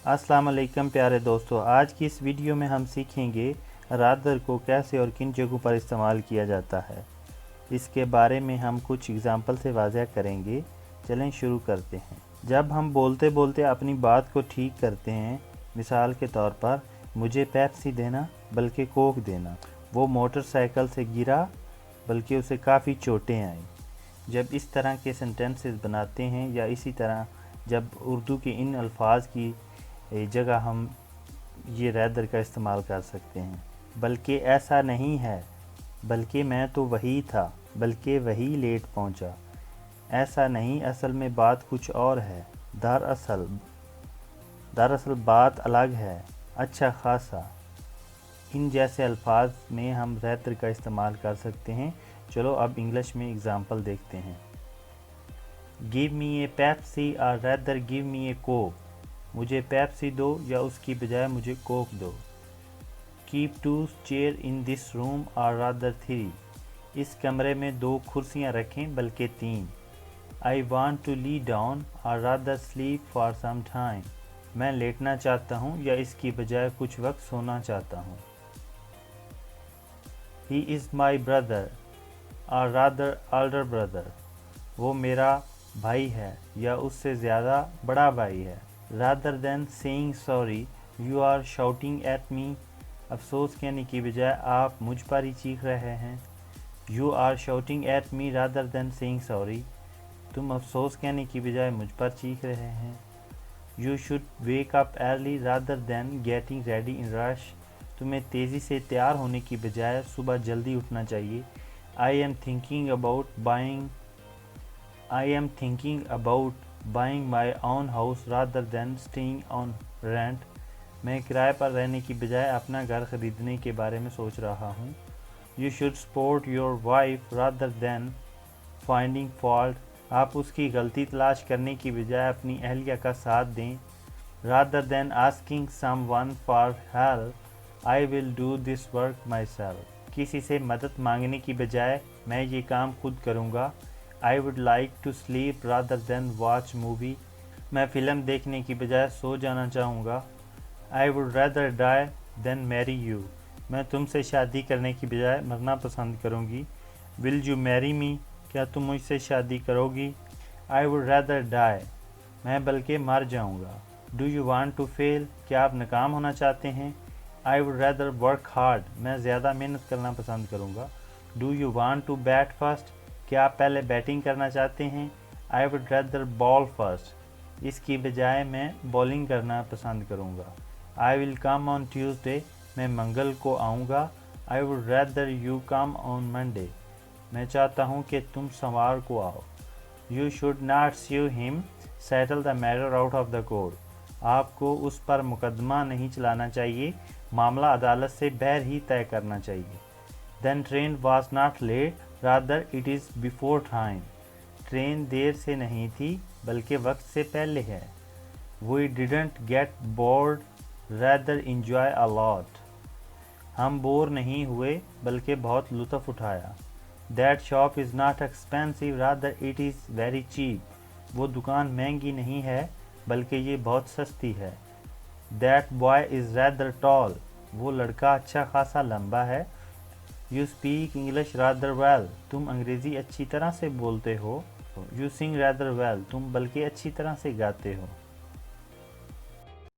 अस्सलाम वालेकुम प्यारे दोस्तों, आज की इस वीडियो में हम सीखेंगे रादर को कैसे और किन जगहों पर इस्तेमाल किया जाता है। इसके बारे में हम कुछ एग्जाम्पल से वाज़ह करेंगे। चलें शुरू करते हैं। जब हम बोलते बोलते अपनी बात को ठीक करते हैं, मिसाल के तौर पर मुझे पेप्सी देना बल्कि कोक देना, वो मोटरसाइकिल से गिरा बल्कि उसे काफ़ी चोटें आईं। जब इस तरह के सेंटेंसेस बनाते हैं या इसी तरह जब उर्दू के इन अल्फाज की जगह हम ये रैदर का इस्तेमाल कर सकते हैं। बल्कि ऐसा नहीं है, बल्कि मैं तो वही था, बल्कि वही लेट पहुंचा। ऐसा नहीं, असल में बात कुछ और है। दरअसल बात अलग है। अच्छा खासा। इन जैसे अल्फाज में हम रैदर का इस्तेमाल कर सकते हैं। चलो अब इंग्लिश में एग्जांपल देखते हैं। Give me a Pepsi or rather give me a Coke. मुझे पेप्सी दो या उसकी बजाय मुझे कोक दो। Keep 2 chair in this room or rather 3। इस कमरे में 2 कुर्सियां रखें बल्कि 3। I want to lie down or rather sleep for some time. मैं लेटना चाहता हूँ या इसकी बजाय कुछ वक्त सोना चाहता हूँ। ही इज़ माई ब्रदर और रादर अल्डर ब्रदर। वो मेरा भाई है या उससे ज़्यादा बड़ा भाई है। Rather than saying sorry, you are shouting at me. अफसोस कहने की बजाय आप मुझ पर ही चीख रहे हैं। You are shouting at me rather than saying sorry. तुम अफसोस कहने की बजाय मुझ पर चीख रहे हैं। You should wake up early rather than getting ready in rush. तुम्हें तेज़ी से तैयार होने की बजाय सुबह जल्दी उठना चाहिए। I am thinking about buying my own house rather than staying on rent. मैं किराए पर रहने की बजाय अपना घर खरीदने के बारे में सोच रहा हूँ। You should support your wife rather than finding fault. आप उसकी गलती तलाश करने की बजाय अपनी अहलिया का साथ दें। Rather than asking someone for help, I will do this work myself. किसी से मदद मांगने की बजाय मैं ये काम खुद करूँगा। I would like to sleep rather than watch movie. मैं फ़िल्म देखने की बजाय सो जाना चाहूँगा। I would rather die than marry you. मैं तुमसे शादी करने की बजाय मरना पसंद करूँगी। Will you marry me? क्या तुम मुझसे शादी करोगी? I would rather die. मैं बल्कि मर जाऊँगा। Do you want to fail? क्या आप नाकाम होना चाहते हैं? I would rather work hard. मैं ज़्यादा मेहनत करना पसंद करूँगा। Do you want to bat first? क्या आप पहले बैटिंग करना चाहते हैं? I would rather ball first. इसकी बजाय मैं बॉलिंग करना पसंद करूँगा। I will come on Tuesday. मैं मंगल को आऊँगा। I would rather you come on Monday. मैं चाहता हूँ कि तुम सोमवार को आओ। You should not sue him. Settle the matter out of the court. आपको उस पर मुकदमा नहीं चलाना चाहिए, मामला अदालत से बाहर ही तय करना चाहिए। Then train was not late. Rather it is before time. Train देर से नहीं थी बल्कि वक्त से पहले है। We didn't get bored, rather enjoy a lot. हम बोर नहीं हुए बल्कि बहुत लुत्फ़ उठाया। That shop is not expensive, rather it is very cheap. वो दुकान महंगी नहीं है बल्कि ये बहुत सस्ती है। That boy is rather tall. वो लड़का अच्छा खासा लंबा है। You speak English rather well. तुम अंग्रेज़ी अच्छी तरह से बोलते हो। You sing rather well. तुम बल्कि अच्छी तरह से गाते हो।